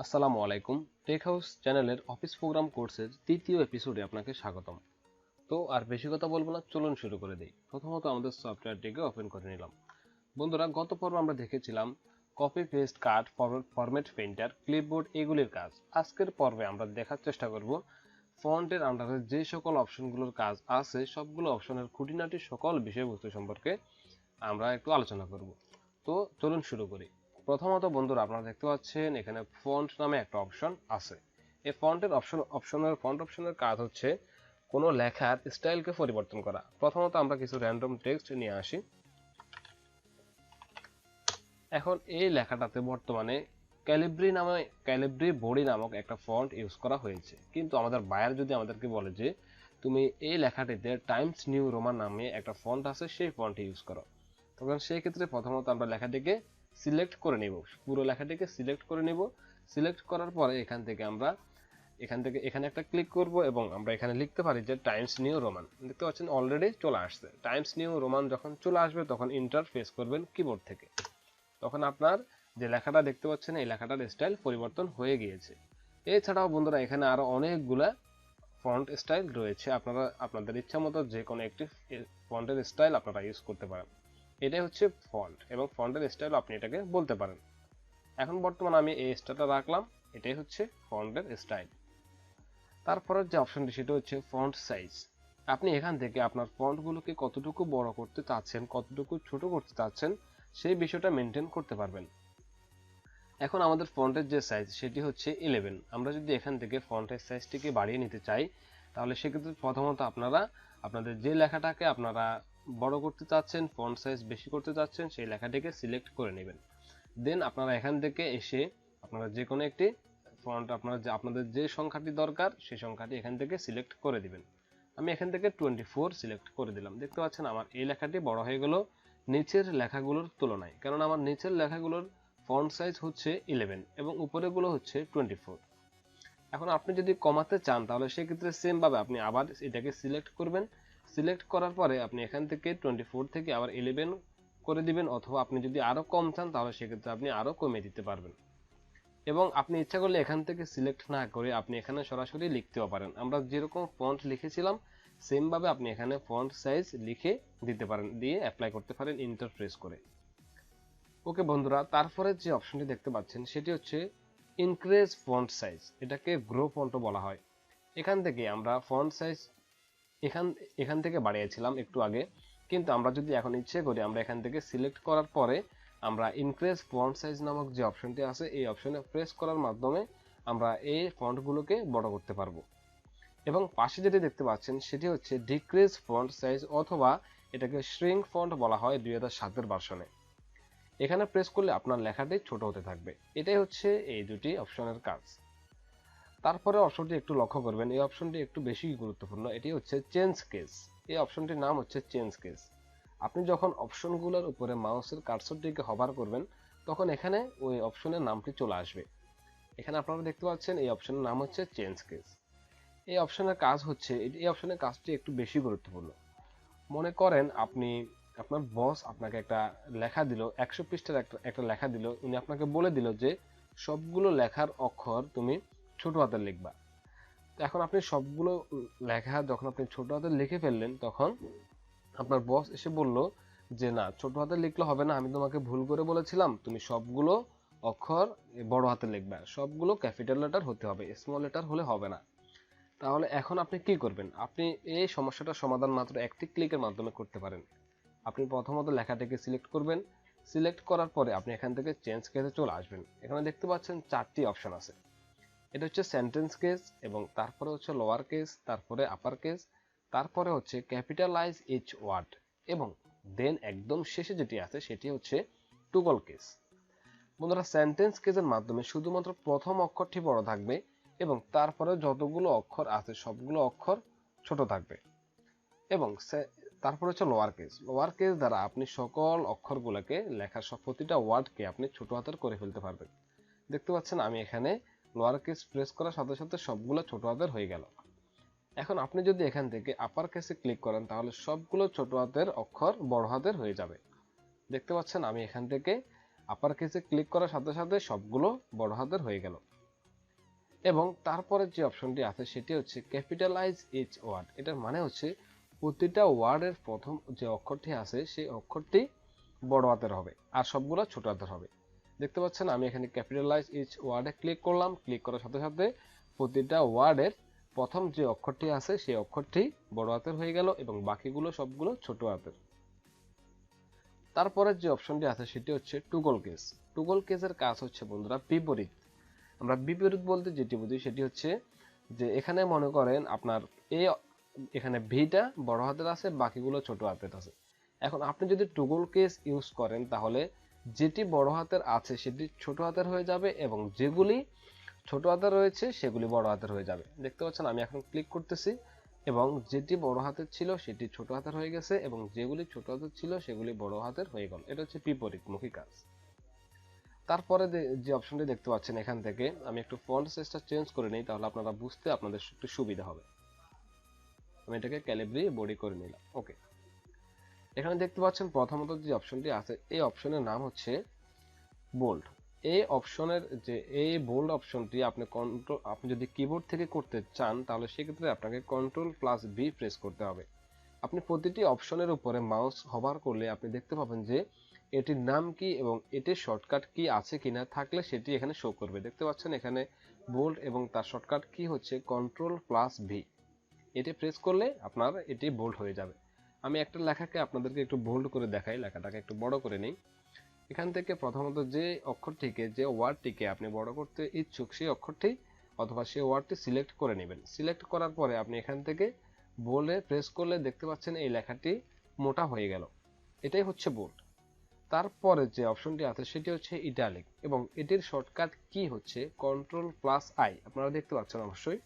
আসসালামু আলাইকুম। Take house চ্যানেলের অফিস প্রোগ্রাম কোর্সের তৃতীয় এপিসোডে আপনাকে স্বাগতম। তো আর বেশি কথা বলবো না, চলুন শুরু করে দিই। প্রথমত আমাদের সফটওয়্যারটিকে ওপেন করে নিলাম। বন্ধুরা, গত পর্বে আমরা দেখেছিলাম কপি পেস্ট কাট ফরম্যাট পেইন্টার ক্লিপবোর্ড এগুলির কাজ। আজকের পর্বে আমরা দেখার চেষ্টা করব ফন্টের আন্ডারে যে সকল অপশনগুলোর কাজ আছে সবগুলো অপশনের খুঁটিনাটি সকল বিষয়বস্তু সম্পর্কে আমরা একটু আলোচনা করব। তো চলুন শুরু করি। প্রথমত বন্ধুরা, আপনারা দেখতে পাচ্ছেন এখানে ফন্ট নামে একটা অপশন আছে। এই ফন্টের ফন্ট অপশনের কাজ হচ্ছে কোনো লেখার স্টাইলকে পরিবর্তন করা। প্রথমত আমরা কিছু র্যান্ডম টেক্সট নিয়ে আসি। এখন এই লেখাটাতে বর্তমানে ক্যালিব্রি বডি নামক একটা ফন্ট ইউজ করা হয়েছে, কিন্তু আমাদের বায়ার যদি আমাদেরকে বলে যে তুমি এই লেখাটিতে টাইমস নিউ রোমান নামে একটা ফন্ট আছে সেই ফন্ট ইউজ করো, তখন সেই ক্ষেত্রে প্রথমত আমরা লেখাটিকে সিলেক্ট করে নিব, পুরো লেখাটিকে সিলেক্ট করে নিব। সিলেক্ট করার পরে এখানে একটা ক্লিক করব এবং আমরা এখানে লিখতে পারি যে টাইমস নিউ রোমান। দেখতে পাচ্ছেন অলরেডি চলে আসছে। টাইমস নিউ রোমান যখন চলে আসবে তখন ইন্টার প্রেস করবেন কিবোর্ড থেকে, তখন আপনার যে লেখাটা দেখতে পাচ্ছেন এই লেখাটার স্টাইল পরিবর্তন হয়ে গিয়েছে। এছাড়াও বন্ধুরা এখানে আরো অনেকগুলা ফন্ট স্টাইল রয়েছে, আপনারা আপনাদের ইচ্ছা মতো যে কোনো একটি ফন্টের স্টাইল আপনারা ইউজ করতে পারেন। এটাই হচ্ছে ফন্ট, এবং ফন্টের স্টাইল আপনি এটাকে বলতে পারেন। এখন বর্তমানে আমি এই স্টাইলটা রাখলাম, এটাই হচ্ছে ফন্টের স্টাইল। তারপরের যে অপশনটি সেটা হচ্ছে ফন্ট সাইজ। আপনি এখান থেকে আপনার ফন্টগুলোকে কতটুকু বড় করতে চাচ্ছেন, কতটুকু ছোট করতে চাচ্ছেন সেই বিষয়টা মেনটেন করতে পারবেন। এখন আমাদের ফন্টের যে সাইজ সেটি হচ্ছে 11। আমরা যদি এখান থেকে ফন্টের সাইজটিকে বাড়িয়ে নিতে চাই তাহলে সেক্ষেত্রে প্রথমত আপনাদের যে লেখাটাকে আপনারা বড় করতে চাচ্ছেন, ফন্ট সাইজ বেশি করতে চাচ্ছেন, সেই লেখাটিকে সিলেক্ট করে নেবেন। দেন আপনারা এখান থেকে এসে আপনারা যে কোনো একটি ফন্ট আপনাদের যে সংখ্যাটি দরকার সেই সংখ্যাটি এখান থেকে সিলেক্ট করে দিবেন। আমি এখান থেকে 24 সিলেক্ট করে দিলাম। দেখতে পাচ্ছেন আমার এই লেখাটি বড় হয়ে গেল নিচের লেখাগুলোর তুলনায়, কারণ আমার নিচের লেখাগুলোর ফন্ট সাইজ হচ্ছে 11 এবং উপরেগুলো হচ্ছে 24। এখন আপনি যদি কমাতে চান তাহলে সেক্ষেত্রে সেম ভাবে আপনি আবার এটাকে সিলেক্ট করবেন। সিলেক্ট করার পরে আপনি এখান থেকে 24 থেকে আবার 11 করে দিবেন, অথবা আপনি যদি আরো কম চান তাহলে সেক্ষেত্রে আপনি আরো কমিয়ে দিতে পারবেন। এবং আপনি ইচ্ছা করলে এখান থেকে সিলেক্ট না করে আপনি এখানে সরাসরি লিখতেও পারেন। আমরা যেরকম ফন্ট লিখেছিলাম সেম ভাবে আপনি এখানে ফন্ট সাইজ লিখে দিতে পারেন, দিয়ে অ্যাপ্লাই করতে পারেন ইন্টার প্রেস করে। ওকে বন্ধুরা, তারপরে যে অপশনটি দেখতে পাচ্ছেন সেটি হচ্ছে ইনক্রিজ ফন্ট সাইজ। এটাকে গ্রো ফন্টও বলা হয়। এখান থেকে আমরা ফন্ট সাইজ এখান থেকে বাড়িয়েছিলাম একটু আগে, কিন্তু আমরা যদি এখন ইচ্ছে করি আমরা এখান থেকে সিলেক্ট করার পরে আমরা ইনক্রিজ ফন্ট সাইজ নামক যে অপশনটি আছে এই অপশনে প্রেস করার মাধ্যমে আমরা এই ফন্টগুলোকে বড় করতে পারবো। এবং পাশে যেটি দেখতে পাচ্ছেন সেটি হচ্ছে ডিক্রিজ ফন্ট সাইজ, অথবা এটাকে শ্রিঙ্ক ফন্ট বলা হয় 2007 ভার্সনে। এখানে প্রেস করলে আপনার লেখাটি ছোট হতে থাকবে। এটাই হচ্ছে এই দুটি অপশনের কাজ। তারপরে অপশনটি একটু লক্ষ্য করবেন, এই অপশনটি একটু বেশি গুরুত্বপূর্ণ। এটি হচ্ছে চেঞ্জ কেস। এই অপশনটির নাম হচ্ছে চেঞ্জ কেস। আপনি যখন অপশনগুলোর উপরে মাউসের কার্সরটিকে হভার করবেন তখন এখানে ওই অপশনের নামটি চলে আসবে। এখানে আপনারা দেখতে পাচ্ছেন এই অপশনের নাম হচ্ছে চেঞ্জ কেস। এই অপশনের কাজ হচ্ছে, এই অপশনের কাজটি একটু বেশি গুরুত্বপূর্ণ। মনে করেন আপনার বস আপনাকে একটা লেখা দিল, 100 পৃষ্ঠার একটা লেখা দিল, উনি আপনাকে বলে দিল যে সবগুলো লেখার অক্ষর তুমি ছোট হাতের লিখবা। তো এখন আপনি সবগুলো লেখা যখন আপনি ছোট হাতের লিখে ফেললেন তখন আপনার বস এসে বলল যে না, ছোট হাতে লিখলে হবে না, আমি তোমাকে ভুল করে বলেছিলাম, তুমি সবগুলো অক্ষর বড় হাতে লিখবা, সবগুলো ক্যাপিটাল লেটার হতে হবে, স্মল লেটার হলে হবে না। তাহলে এখন আপনি কি করবেন? আপনি এই সমস্যাটার সমাধান মাত্র একটি ক্লিকের মাধ্যমে করতে পারেন। আপনি প্রথমত লেখাটাকে সিলেক্ট করবেন। সিলেক্ট করার পরে আপনি এখান থেকে চেঞ্জ কেসে চলে আসবেন। এখানে দেখতে পাচ্ছেন 4টি অপশন আছে। এটা হচ্ছে সেন্টেন্স কেস, এবং তারপরে হচ্ছে লোয়ার কেস, তারপরে আপার কেস, তারপরে হচ্ছে ক্যাপিটালাইজ ইচ ওয়ার্ড, এবং দেন একদম শেষে যেটি আছে সেটি হচ্ছে টুগল কেস। বন্ধুরা, সেন্টেন্স কেসের মাধ্যমে শুধুমাত্র প্রথম অক্ষরটি বড় থাকবে এবং তারপরে যতগুলো অক্ষর আছে সবগুলো অক্ষর ছোট থাকবে। এবং তারপর হচ্ছে লোয়ার কেস। লোয়ার কেস দ্বারা আপনি সকল অক্ষরগুলোকে লেখার প্রতিটা ওয়ার্ডকে আপনি ছোট হাতের করে ফেলতে পারবেন। দেখতে পাচ্ছেন আমি এখানে লোয়ার কেস প্রেস করার সাথে সাথে সবগুলো ছোট হাতের হয়ে গেল। এখন আপনি যদি এখান থেকে আপার কেসে ক্লিক করেন তাহলে সবগুলো ছোট হাতের অক্ষর বড় হাতের হয়ে যাবে। দেখতে পাচ্ছেন আমি এখান থেকে আপার কেসে ক্লিক করার সাথে সাথে সবগুলো বড় হাতের হয়ে গেল। এবং তারপরে যে অপশনটি আছে সেটি হচ্ছে ক্যাপিটালাইজ ইচ ওয়ার্ড। এটার মানে হচ্ছে প্রতিটা ওয়ার্ডের প্রথম যে অক্ষরটি আছে সেই অক্ষরটি বড় হাতের হবে আর সবগুলো ছোট হাতের হবে। দেখতে পাচ্ছেন আমি এখানে ক্যাপিটালাইজ ইচ ওয়ার্ডে ক্লিক করলাম। ক্লিক করার সাথে সাথে প্রতিটা ওয়ার্ডের প্রথম যে অক্ষরটি আছে সেই অক্ষরটি বড় হাতের হয়ে গেল এবং বাকিগুলো সবগুলো ছোট হাতের। তারপরে যে অপশনটি আছে সেটি হচ্ছে টুগল কেস। টুগল কেসের কাজ হচ্ছে বন্ধুরা বিপরীত। আমরা বিপরীত বলতে যেটি বুঝি সেটি হচ্ছে যে এখানে মনে করেন আপনার এখানে ভিটা বড় হাতের আছে, বাকিগুলো ছোট হাতের আছে। এখন আপনি যদি টুগল কেস ইউজ করেন তাহলে যেটি বড় হাতের আছে সেটি ছোট হাতের হয়ে যাবে এবং যেগুলি ছোট হাতের রয়েছে সেগুলি বড় হাতের হয়ে যাবে। দেখতে পাচ্ছেন আমি এখন ক্লিক করতেছি এবং যেটি বড় হাতের ছিল সেটি ছোট হাতের হয়ে গেছে এবং যেগুলি ছোট হাতের ছিল সেগুলি বড় হাতের হয়ে গেল। এটা হচ্ছে বিপরীতমুখী কাজ। তারপরে যে অপশনটি দেখতে পাচ্ছেন এখান থেকে আমি একটু ফন্ট সাইজটা চেঞ্জ করে নিই, তাহলে আপনারা বুঝতে আপনাদের একটু সুবিধা হবে। আমি এটাকে ক্যালিব্রি বডি করে নিলাম। ওকে, এখানে দেখতে পাচ্ছেন প্রথমত যে অপশনটি আছে এই অপশনের নাম হচ্ছে বোল্ড। এই অপশনের যে এই বোল্ড অপশনটি আপনি যদি কিবোর্ড থেকে করতে চান তাহলে সেক্ষেত্রে আপনাকে Ctrl+V প্রেস করতে হবে। আপনি প্রতিটি অপশনের উপরে মাউস হভার করলে আপনি দেখতে পাবেন যে এটির নাম কি এবং এটির শর্টকাট কি আছে কিনা, থাকলে সেটি এখানে শো করবে। দেখতে পাচ্ছেন এখানে বোল্ড এবং তার শর্টকাট কি হচ্ছে Ctrl+V। এটি প্রেস করলে আপনার এটি বোল্ড হয়ে যাবে। আমি একটা লেখাকে আপনাদেরকে একটু বোল্ড করে দেখাই, লেখাটাকে একটু বড় করে নিই। এখান থেকে প্রথমত যে অক্ষরটিকে যে ওয়ার্ডটিকে আপনি বড় করতে ইচ্ছুক সেই অক্ষরটি অথবা সেই ওয়ার্ডটি সিলেক্ট করে নেবেন। সিলেক্ট করার পরে আপনি এখান থেকে বোল্ডে প্রেস করলে দেখতে পাচ্ছেন এই লেখাটি মোটা হয়ে গেল। এটাই হচ্ছে বোল্ড। তারপরে যে অপশনটি আছে সেটি হচ্ছে ইটালিক এবং এটির শর্টকাট কি হচ্ছে Ctrl+I। আপনারা দেখতে পাচ্ছেন অবশ্যই।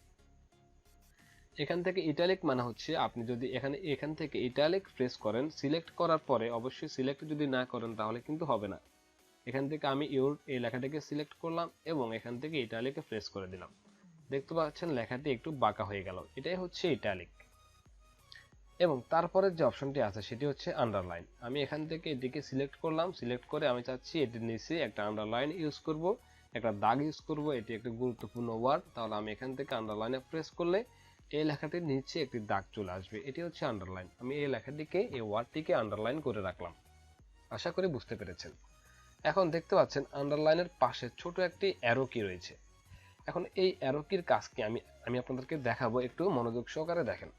এখান থেকে ইটালিক মানে হচ্ছে আপনি যদি এখান থেকে ইটালিক প্রেস করেন, সিলেক্ট করার পরে অবশ্যই সিলেক্ট যদি না করেন তাহলে কিন্তু হবে না। এখান থেকে আমি এই লেখাটাকে সিলেক্ট করলাম এবং এখান থেকে ইটালিকে প্রেস করে দিলাম। দেখতে পাচ্ছেন লেখাটি একটু বাঁকা হয়ে গেল। এটাই হচ্ছে ইটালিক। এবং তারপরে যে অপশনটি আছে সেটি হচ্ছে আন্ডারলাইন। আমি এখান থেকে এটিকে সিলেক্ট করলাম। সিলেক্ট করে আমি চাচ্ছি এটির নিচে একটা আন্ডারলাইন ইউজ করব, একটা দাগ ইউজ করব। এটি একটি গুরুত্বপূর্ণ ওয়ার্ড, তাহলে আমি এখান থেকে আন্ডারলাইনে প্রেস করলে এই লেখাটির নিচে একটি দাগ চলে আসবে। এটি হচ্ছে আন্ডারলাইন। আমি এই লেখাটিকে এই ওয়ার্ডটিকে আন্ডারলাইন করে রাখলাম। আশা করি বুঝতে পেরেছেন। এখন দেখতে পাচ্ছেন আন্ডারলাইনের পাশে ছোট একটি অ্যারো কি রয়েছে। এখন এই অ্যারো কির কাজ কি আমি আপনাদেরকে দেখাবো, একটু মনোযোগ সহকারে দেখেন।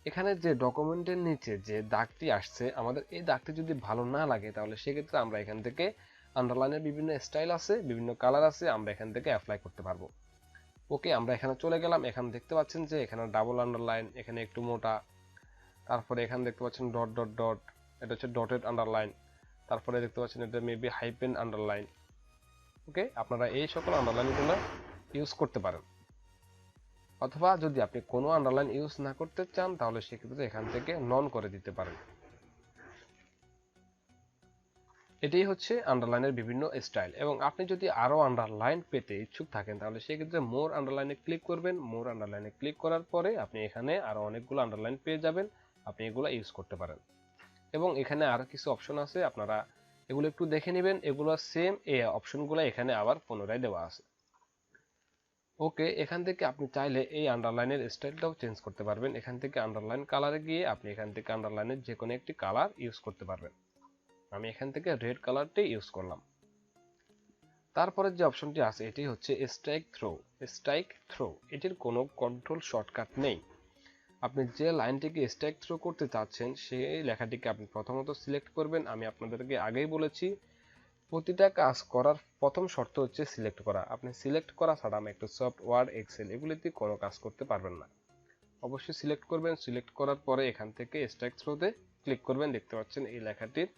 এখানে যে ডকুমেন্টের নিচে যে দাগটি আসছে আমাদের এই দাগটি যদি ভালো না লাগে তাহলে সেক্ষেত্রে আমরা এখান থেকে আন্ডারলাইনের বিভিন্ন স্টাইল আছে, বিভিন্ন কালার আছে, আমরা এখান থেকে অ্যাপ্লাই করতে পারবো। ওকে, আমরা এখানে চলে গেলাম। এখানে দেখতে পাচ্ছেন যে এখানে ডাবল আন্ডারলাইন, এখানে একটু মোটা, তারপরে এখানে দেখতে পাচ্ছেন ডট ডট ডট, এটা হচ্ছে ডটেড আন্ডারলাইন, তারপরে দেখতে পাচ্ছেন এটা মেবি হাইপেন আন্ডারলাইন। ওকে, আপনারা এই সকল আন্ডারলাইনগুলো ইউজ করতে পারেন, অথবা যদি আপনি কোনো আন্ডারলাইন ইউজ না করতে চান তাহলে সেক্ষেত্রে এখান থেকে নন করে দিতে পারেন। এটাই হচ্ছে আন্ডারলাইনের বিভিন্ন স্টাইল। এবং আপনি যদি আরো আন্ডারলাইন পেতে ইচ্ছুক থাকেন তাহলে সেক্ষেত্রে মোর আন্ডারলাইনে ক্লিক করবেন। মোর আন্ডারলাইনে ক্লিক করার পরে আপনি এখানে আরো অনেকগুলো আন্ডারলাইন পেয়ে যাবেন, আপনি এগুলো ইউজ করতে পারেন। এবং এখানে আরো কিছু অপশন আছে, আপনারা এগুলো একটু দেখে নেবেন। এগুলো সেম, এই অপশনগুলো এখানে আবার পুনরায় দেওয়া আছে। ওকে, এখান থেকে আপনি চাইলে এই আন্ডারলাইনের স্টাইলটাও চেঞ্জ করতে পারবেন। এখান থেকে আন্ডারলাইন কালারে গিয়ে আপনি এখান থেকে আন্ডারলাইনের যে কোনো একটি কালার ইউজ করতে পারবেন। আমি এখান থেকে রেড কালারটি ইউজ করলাম। তারপরে যে অপশনটি আছে এটি হচ্ছে স্ট্রাইক থ্রো। স্ট্রাইক থ্রো এটির কোনো কন্ট্রোল শর্টকাট নেই। আপনি যে লাইনটিকে স্ট্রাইক থ্রো করতে চাচ্ছেন সেই লেখাটিকে আপনি প্রথমত সিলেক্ট করবেন। আমি আপনাদেরকে আগেই বলেছি প্রতিটা কাজ করার প্রথম শর্ত হচ্ছে সিলেক্ট করা। আপনি সিলেক্ট করা ছাড়া মাইক্রোসফট ওয়ার্ড, এক্সেল এগুলিতে কোনো কাজ করতে পারবেন না। অবশ্যই সিলেক্ট করবেন। সিলেক্ট করার পরে এখান থেকে স্ট্রাইক থ্রোতে ক্লিক করবেন। দেখতে পাচ্ছেন এই লেখাটির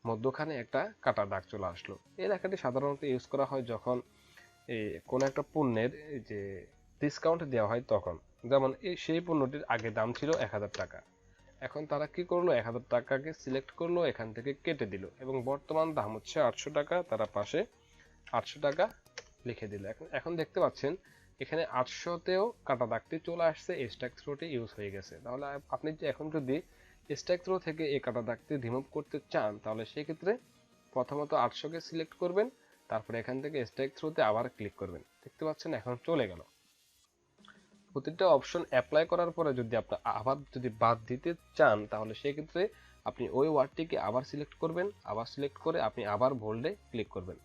মধ্যখানে একটা কাটা দাগ চলে আসলো। এই লেখাটি সাধারণত ইউজ করা হয় যখন কোনো একটা পণ্যের যে ডিসকাউন্ট দেওয়া হয় তখন। যেমন সেই পণ্যটির আগে দাম ছিল 1000 টাকা, এখন তারা কি করলো 1000 টাকাকে সিলেক্ট করলো, এখান থেকে কেটে দিল এবং বর্তমান দাম হচ্ছে 800 টাকা, তারা পাশে 800 টাকা লিখে দিল। এখন দেখতে পাচ্ছেন এখানে 800তেও কাটা দাগটি চলে আসছে, স্ট্রাইক থ্রোটি ইউজ হয়ে গেছে। তাহলে আপনি এখন যদি স্ট্রাইক থ্রো থেকে এই কাটা দাগটি রিমুভ করতে চান তাহলে সেক্ষেত্রে প্রথমত 800কে সিলেক্ট করবেন, তারপরে এখান থেকে স্ট্রাইক থ্রুতে আবার ক্লিক করবেন। দেখতে পাচ্ছেন এখন চলে গেল। প্রতিটা অপশন অ্যাপ্লাই করার পরে যদি আপনি আবার যদি বাদ দিতে চান তাহলে সেই ক্ষেত্রে আপনি ওই ওয়ার্ডটিকে আবার সিলেক্ট করবেন, আবার সিলেক্ট করে আপনি আবার বোল্ডে ক্লিক করবেন।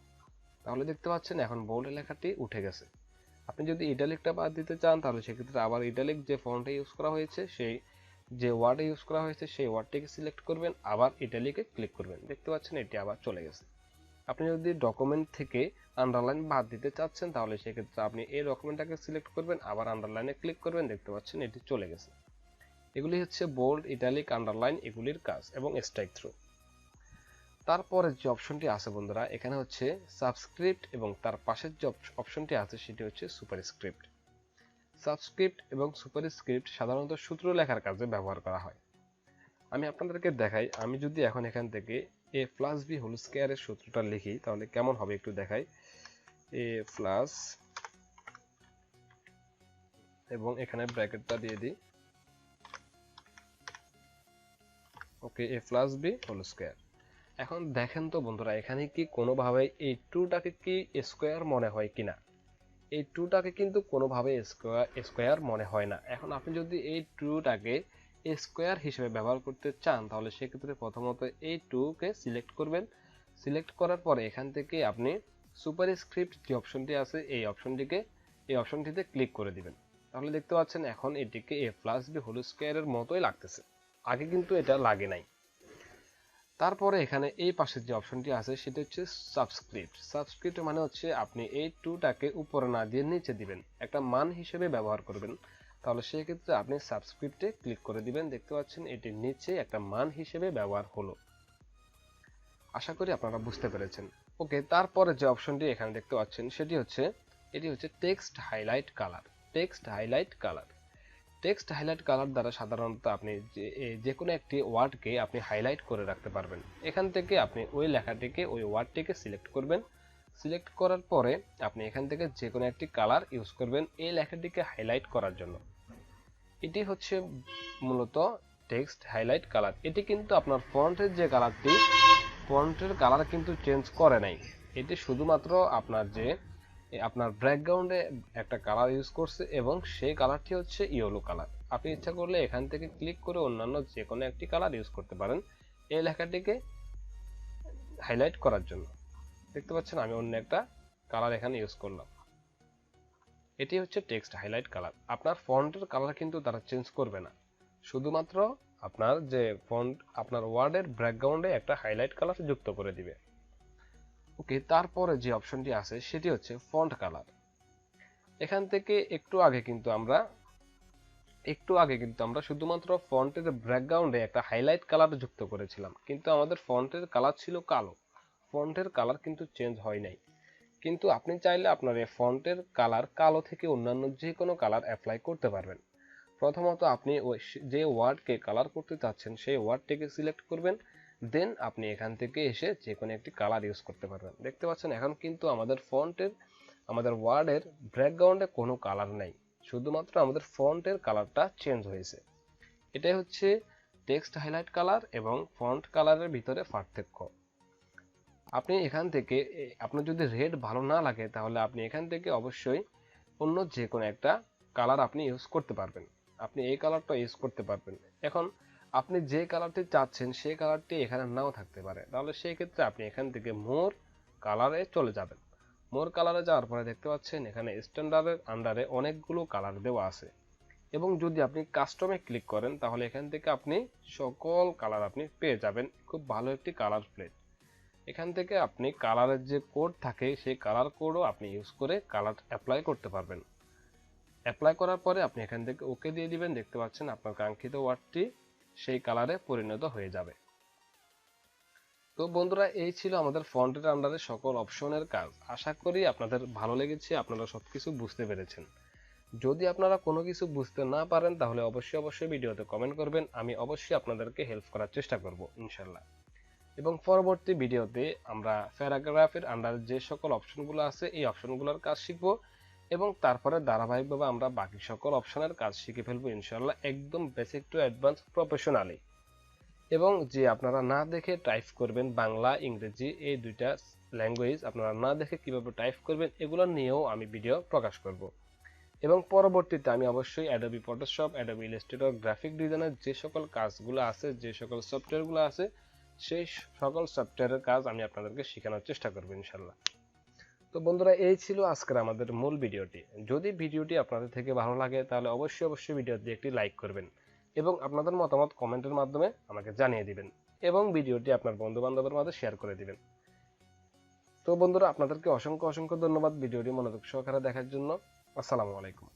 তাহলে দেখতে পাচ্ছেন এখন বোল্ড লেখাটি উঠে গেছে। আপনি যদি ইটালিকটা বাদ দিতে চান তাহলে সেক্ষেত্রে আবার ইটালিক যে ফন্টে ইউজ করা হয়েছে সেই যে ওয়ার্ডে ইউজ করা হয়েছে সেই ওয়ার্ডটিকে সিলেক্ট করবেন, আবার ইটালিকে ক্লিক করবেন। দেখতে পাচ্ছেন এটি আবার চলে গেছে। আপনি যদি ডকুমেন্ট থেকে আন্ডারলাইন বাদ দিতে চাচ্ছেন তাহলে সেক্ষেত্রে আপনি এই ডকুমেন্টটাকে সিলেক্ট করবেন, আবার আন্ডারলাইনে ক্লিক করবেন। দেখতে পাচ্ছেন এটি চলে গেছে। এগুলি হচ্ছে বোল্ড, ইটালিক, আন্ডারলাইন এগুলির কাজ এবং স্ট্রাইক থ্রু। তারপরে যে অপশনটি আছে বন্ধুরা এখানে হচ্ছে সাবস্ক্রিপ্ট এবং তার পাশের যে অপশনটি আছে সেটি হচ্ছে সুপারস্ক্রিপ্ট। সাবস্ক্রিপ্ট এবং সুপারস্ক্রিপ্ট সাধারণত সূত্র লেখার কাজে ব্যবহার করা হয়। আমি আপনাদেরকে দেখাই। আমি যদি এখন এখান থেকে a + b হোল স্কয়ারের সূত্রটা লিখি তাহলে কেমন হবে একটু দেখাই। a প্লাস এবং এখানে ব্র্যাকেটটা দিয়ে দিই। ওকে, a + b হোল স্কয়ার। এখন দেখেন তো বন্ধুরা এখানে কি কোনোভাবে এই 2টাকে কি স্কয়ার মনে হয় কিনা। এই 2টাকে কিন্তু কোনোভাবে স্কয়ার মনে হয় না। এখন আপনি যদি এই 2টাকে স্কয়ার হিসেবে ব্যবহার করতে চান তাহলে সেক্ষেত্রে প্রথমত এই 2কে সিলেক্ট করবেন। সিলেক্ট করার পরে এখান থেকে আপনি সুপারস্ক্রিপ্ট যে অপশনটি আছে এই অপশনটিতে ক্লিক করে দিবেন। তাহলে দেখতে পাচ্ছেন এখন এটিকে a + b হোল স্কয়ারের মতোই লাগতেছে, আগে কিন্তু এটা লাগে নাই। তারপরে এখানে এই পাশের যে অপশনটি আছে সেটা হচ্ছে সাবস্ক্রিপ্ট। সাবস্ক্রিপ্ট মানে হচ্ছে আপনি এই 2টাকে উপরে না দিয়ে নিচে দিবেন, একটা মান হিসেবে ব্যবহার করবেন। তাহলে সেই ক্ষেত্রে আপনি সাবস্ক্রিপ্টে ক্লিক করে দিবেন। দেখতে পাচ্ছেন এটির নিচে একটা মান হিসেবে ব্যবহার হলো। আশা করি আপনারা বুঝতে পেরেছেন। ওকে, তারপরে যে অপশনটি এখানে দেখতে পাচ্ছেন এটি হচ্ছে text highlight colour. Text highlight colour দ্বারা সাধারণত আপনি যে কোনো একটি ওয়ার্ডকে আপনি হাইলাইট করে রাখতে পারবেন। এখান থেকে আপনি ওই লেখাটিকে ওই ওয়ার্ডটিকে সিলেক্ট করবেন। সিলেক্ট করার পরে আপনি এখান থেকে যে কোনো একটি কালার ইউজ করবেন এই লেখাটিকে হাইলাইট করার জন্য। এটি হচ্ছে মূলত টেক্সট হাইলাইট কালার। এটি কিন্তু আপনার ফন্টের যে কালারটি, ফন্টের কালার কিন্তু চেঞ্জ করে নাই। এটি শুধুমাত্র আপনার ব্যাকগ্রাউন্ডে একটা কালার ইউজ করছে এবং সেই কালারটি হচ্ছে ইয়েলো কালার। আপনি ইচ্ছা করলে এখান থেকে ক্লিক করে অন্যান্য যে কোনো একটি কালার ইউজ করতে পারেন এই লেখাটিকে হাইলাইট করার জন্য। দেখতে পাচ্ছেন আমি অন্য একটা কালার এখানে ইউজ করলাম। এটি হচ্ছে টেক্সট হাইলাইট কালার। আপনার ফন্টের কালার কিন্তু তারা চেঞ্জ করবে না, শুধুমাত্র আপনার যে ফন্ট আপনার ওয়ার্ডের ব্যাকগ্রাউন্ডে একটা হাইলাইট কালার যুক্ত করে দিবে। ওকে, তারপরে যে অপশনটি আছে সেটি হচ্ছে ফন্ট কালার। এখান থেকে একটু আগে কিন্তু আমরা শুধুমাত্র ফন্টের ব্যাকগ্রাউন্ডে একটা হাইলাইট কালার যুক্ত করেছিলাম, কিন্তু আমাদের ফন্টের কালার ছিল কালো। ফন্টের কালার কিন্তু চেঞ্জ হয় নাই। কিন্তু আপনি চাইলে আপনার এই ফন্টের কালার কালো থেকে অন্যান্য যে কোনো কালার অ্যাপ্লাই করতে পারবেন। প্রথমত আপনি যে ওয়ার্ডকে কালার করতে চাচ্ছেন সেই ওয়ার্ডটিকে সিলেক্ট করবেন, দেন আপনি এখান থেকে এসে যে কোনো একটি কালার ইউজ করতে পারবেন। দেখতে পাচ্ছেন এখন কিন্তু আমাদের ওয়ার্ডের ব্যাকগ্রাউন্ডে কোনো কালার নাই, শুধুমাত্র আমাদের ফন্টের কালারটা চেঞ্জ হয়েছে। এটাই হচ্ছে টেক্সট হাইলাইট কালার এবং ফন্ট কালারের ভিতরে পার্থক্য। আপনি এখান থেকে আপনার যদি রেড ভালো না লাগে তাহলে আপনি এখান থেকে অবশ্যই অন্য যে কোনো একটা কালার আপনি ইউজ করতে পারবেন। আপনি এই কালারটা ইউজ করতে পারবেন। এখন আপনি যে কালারটি চাচ্ছেন সেই কালারটি এখানে নাও থাকতে পারে, তাহলে সেই ক্ষেত্রে আপনি এখান থেকে মোর কালারে চলে যাবেন। মোর কালারে যাওয়ার পরে দেখতে পাচ্ছেন এখানে স্ট্যান্ডার্ডের আন্ডারে অনেকগুলো কালার দেওয়া আছে এবং যদি আপনি কাস্টমে ক্লিক করেন তাহলে এখান থেকে আপনি সকল কালার আপনি পেয়ে যাবেন। খুব ভালো একটি কালার প্লেট। এখান থেকে আপনি কালারের যে কোড থাকে সেই কালার কোডও আপনি ইউজ করে কালার অ্যাপ্লাই করতে পারবেন। অ্যাপ্লাই করার পরে আপনি এখান থেকে ওকে দিয়ে দিবেন। দেখতে পাচ্ছেন আপনার কাঙ্ক্ষিত ওয়ার্ডটি সেই কালারে পরিণত হয়ে যাবে। তো বন্ধুরা এই ছিল আমাদের ফন্টের আন্ডারে সকল অপশনের কাজ। আশা করি আপনাদের ভালো লেগেছে, আপনারা সবকিছু বুঝতে পেরেছেন। যদি আপনারা কোনো কিছু বুঝতে না পারেন তাহলে অবশ্যই ভিডিওতে কমেন্ট করবেন, আমি অবশ্যই আপনাদেরকে হেল্প করার চেষ্টা করব ইনশাল্লাহ। এবং পরবর্তী ভিডিওতে আমরা প্যারাগ্রাফের আন্ডারে যে সকল অপশনগুলো আছে এই অপশনগুলোর কাজ শিখব এবং তারপরে ধারাবাহিকভাবে আমরা বাকি সকল অপশনের কাজ শিখে ফেলবো ইনশাল্লাহ, একদম বেসিক টু অ্যাডভান্স প্রফেশনালি। এবং যে আপনারা না দেখে টাইপ করবেন বাংলা ইংরেজি এই দুইটা ল্যাঙ্গুয়েজ আপনারা না দেখে কিভাবে টাইপ করবেন এগুলো নিয়েও আমি ভিডিও প্রকাশ করব। এবং পরবর্তীতে আমি অবশ্যই Adobe Photoshop, Adobe Illustrator, graphic ডিজাইনের যে সকল কাজগুলো আছে, যে সকল সফটওয়্যারগুলো আছে, সেই সকল সফটওয়্যারের কাজ আমি আপনাদেরকে শেখানোর চেষ্টা করব ইনশাল্লাহ। তো বন্ধুরা, এই ছিল আজকের আমাদের মূল ভিডিওটি। যদি ভিডিওটি আপনাদের থেকে ভালো লাগে তাহলে অবশ্যই ভিডিওতে একটি লাইক করবেন এবং আপনাদের মতামত কমেন্টের মাধ্যমে আমাকে জানিয়ে দিবেন এবং ভিডিওটি আপনার বন্ধু বান্ধবের মাঝে শেয়ার করে দিবেন। তো বন্ধুরা, আপনাদেরকে অসংখ্য ধন্যবাদ ভিডিওটি মনোযোগ সহকারে দেখার জন্য। আসসালামু আলাইকুম।